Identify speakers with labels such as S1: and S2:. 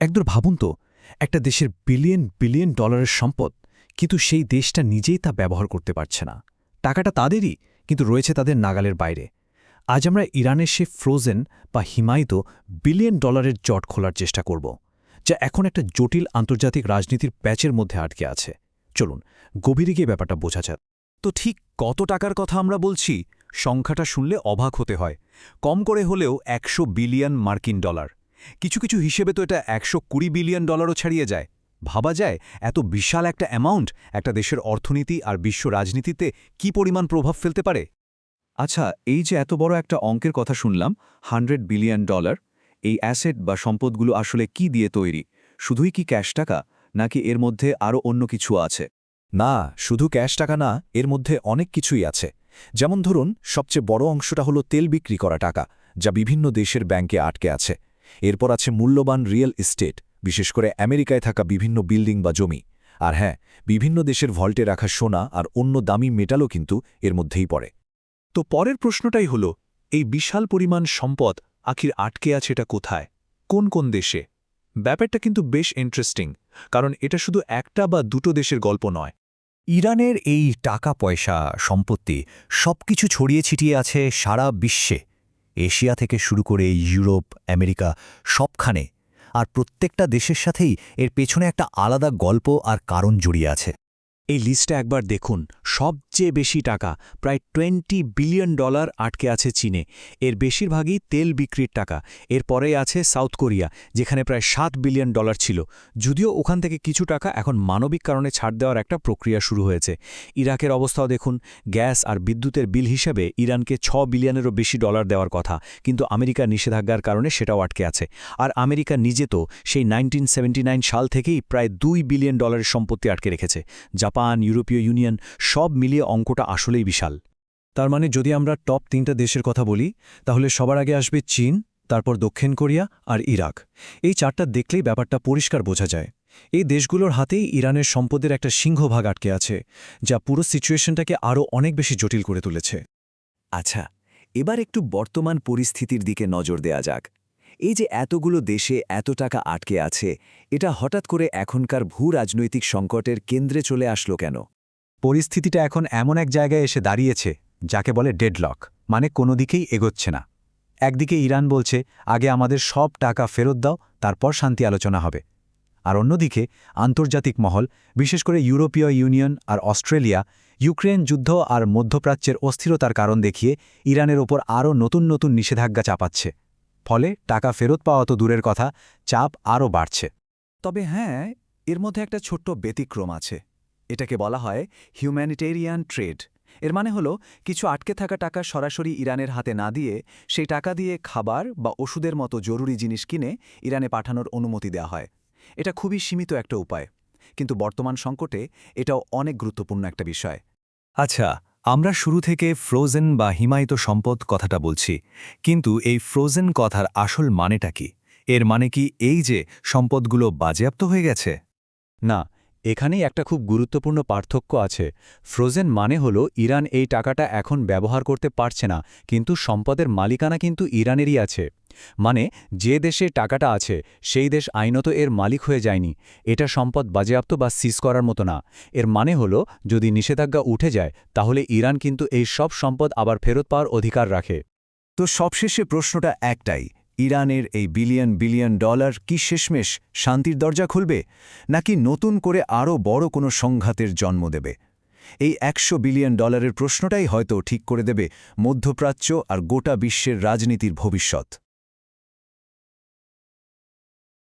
S1: একদর ভাবুন তো, একটা দেশের বিলিয়ন বিলিয়ন ডলারের সম্পদ, কিন্তু সেই দেশটা নিজেই তা ব্যবহার করতে পারছে না। টাকাটা তাদেরই, কিন্তু রয়েছে তাদের নাগালের বাইরে। আজ আমরা ইরানের সে ফ্রোজেন বা হিমায়িত বিলিয়ন ডলারের জট খোলার চেষ্টা করব, যা এখন একটা জটিল আন্তর্জাতিক রাজনীতির প্যাচের মধ্যে আটকে আছে। চলুন গভীরে গিয়ে ব্যাপারটা বোঝা যাক।
S2: তো ঠিক কত টাকার কথা আমরা বলছি? সংখ্যাটা শুনলে অবাক হতে হয়। কম করে হলেও ১০০ বিলিয়ন মার্কিন ডলার। কিছু কিছু হিসেবে তো এটা ১২০ বিলিয়ন ডলারও ছাড়িয়ে যায়। ভাবা যায় এত বিশাল একটা অ্যামাউন্ট একটা দেশের অর্থনীতি আর বিশ্ব রাজনীতিতে কি পরিমাণ প্রভাব ফেলতে পারে।
S3: আচ্ছা, এই যে এত বড় একটা অঙ্কের কথা শুনলাম, 100 বিলিয়ন ডলার, এই অ্যাসেট বা সম্পদগুলো আসলে কি দিয়ে তৈরি? শুধুই কি ক্যাশ টাকা, নাকি এর মধ্যে আরও অন্য কিছু আছে?
S4: না, শুধু ক্যাশ টাকা না, এর মধ্যে অনেক কিছুই আছে। যেমন ধরুন, সবচেয়ে বড় অংশটা হলো তেল বিক্রি করা টাকা, যা বিভিন্ন দেশের ব্যাংকে আটকে আছে। এরপর আছে মূল্যবান রিয়েল এস্টেট, বিশেষ করে আমেরিকায় থাকা বিভিন্ন বিল্ডিং বা জমি। আর হ্যাঁ, বিভিন্ন দেশের ভল্টে রাখা সোনা আর অন্য দামি মেটালও কিন্তু এর মধ্যেই পড়ে।
S3: তো পরের প্রশ্নটাই হলো, এই বিশাল পরিমাণ সম্পদ আখির আটকে আছে এটা কোথায়, কোন কোন দেশে? ব্যাপারটা কিন্তু বেশ ইন্টারেস্টিং, কারণ এটা শুধু একটা বা দুটো দেশের গল্প নয়।
S5: ইরানের এই টাকা পয়সা সম্পত্তি সবকিছু ছড়িয়ে ছিটিয়ে আছে সারা বিশ্বে, এশিয়া থেকে শুরু করে ইউরোপ, আমেরিকা, সবখানে। আর প্রত্যেকটা দেশের সাথেই এর পেছনে একটা আলাদা গল্প আর কারণ জড়িয়ে আছে।
S2: এই লিস্টটা একবার দেখুন। সবচেয়ে বেশি টাকা, প্রায় 20 বিলিয়ন ডলার আটকে আছে চীনে। এর বেশিরভাগই তেল বিক্রির টাকা। এরপরে আছে সাউথ কোরিয়া, যেখানে প্রায় 7 বিলিয়ন ডলার ছিল, যদিও ওখান থেকে কিছু টাকা এখন মানবিক কারণে ছাড় দেওয়ার একটা প্রক্রিয়া শুরু হয়েছে। ইরাকের অবস্থাও দেখুন। গ্যাস আর বিদ্যুতের বিল হিসেবে ইরানকে 6 বিলিয়নেরও বেশি ডলার দেওয়ার কথা, কিন্তু আমেরিকার নিষেধাজ্ঞার কারণে সেটাও আটকে আছে। আর আমেরিকা নিজে তো সেই 1979 সাল থেকেই প্রায় 2 বিলিয়ন ডলারের সম্পত্তি আটকে রেখেছে। জাপান, ইউরোপীয় ইউনিয়ন সব মিলিয়ে অঙ্কটা আসলেই বিশাল।
S1: তার মানে যদি আমরা টপ 3টা দেশের কথা বলি, তাহলে সবার আগে আসবে চীন, তারপর দক্ষিণ কোরিয়া আর ইরাক। এই 4টা দেখলেই ব্যাপারটা পরিষ্কার বোঝা যায়। এই দেশগুলোর হাতেই ইরানের সম্পদের একটা সিংহভাগ আটকে আছে, যা পুরো সিচুয়েশনটাকে আরও অনেক বেশি জটিল করে তুলেছে।
S3: আচ্ছা, এবার একটু বর্তমান পরিস্থিতির দিকে নজর দেয়া যাক। এই যে এতগুলো দেশে এত টাকা আটকে আছে, এটা হঠাৎ করে এখনকার ভূ-রাজনৈতিক সংকটের কেন্দ্রে চলে আসলো কেন?
S2: পরিস্থিতিটা এখন এমন এক জায়গায় এসে দাঁড়িয়েছে যাকে বলে ডেডলক, মানে কোনো দিকেই এগোচ্ছে না। একদিকে ইরান বলছে আগে আমাদের সব টাকা ফেরত দাও, তারপর শান্তি আলোচনা হবে। আর অন্যদিকে আন্তর্জাতিক মহল, বিশেষ করে ইউরোপীয় ইউনিয়ন আর অস্ট্রেলিয়া, ইউক্রেন যুদ্ধ আর মধ্যপ্রাচ্যের অস্থিরতার কারণ দেখিয়ে ইরানের ওপর আরও নতুন নতুন নিষেধাজ্ঞা চাপাচ্ছে। ফলে টাকা ফেরত পাওয়া তো দূরের কথা, চাপ আরও বাড়ছে।
S3: তবে হ্যাঁ, এর মধ্যে একটা ছোট্ট ব্যতিক্রম আছে। এটাকে বলা হয় হিউম্যানিটেরিয়ান ট্রেড। এর মানে হলো, কিছু আটকে থাকা টাকা সরাসরি ইরানের হাতে না দিয়ে সেই টাকা দিয়ে খাবার বা ওষুধের মতো জরুরি জিনিস কিনে ইরানে পাঠানোর অনুমতি দেওয়া হয়। এটা খুবই সীমিত একটা উপায়, কিন্তু বর্তমান সংকটে এটাও অনেক গুরুত্বপূর্ণ একটা বিষয়।
S5: আচ্ছা, আমরা শুরু থেকে ফ্রোজেন বা হিমায়িত সম্পদ কথাটা বলছি, কিন্তু এই ফ্রোজেন কথার আসল মানেটা কি? এর মানে কি এই যে সম্পদগুলো বাজেয়াপ্ত হয়ে গেছে?
S2: না, এখানেই একটা খুব গুরুত্বপূর্ণ পার্থক্য আছে। ফ্রোজেন মানে হলো ইরান এই টাকাটা এখন ব্যবহার করতে পারছে না, কিন্তু সম্পদের মালিকানা কিন্তু ইরানেরই আছে। মানে যে দেশে টাকাটা আছে সেই দেশ আইনত এর মালিক হয়ে যায়নি। এটা সম্পদ বাজেয়াপ্ত বা সিজ করার মতো না। এর মানে হলো, যদি নিষেধাজ্ঞা উঠে যায় তাহলে ইরান কিন্তু এই সব সম্পদ আবার ফেরত পাওয়ার অধিকার রাখে।
S3: তো সবশেষে প্রশ্নটা একটাই, ইরানের এই বিলিয়ন বিলিয়ন ডলার কি শেষমেশ শান্তির দরজা খুলবে, নাকি নতুন করে আরও বড় কোনো সংঘাতের জন্ম দেবে? এই ১০০ বিলিয়ন ডলারের প্রশ্নটাই হয়তো ঠিক করে দেবে মধ্যপ্রাচ্য আর গোটা বিশ্বের রাজনীতির ভবিষ্যৎ।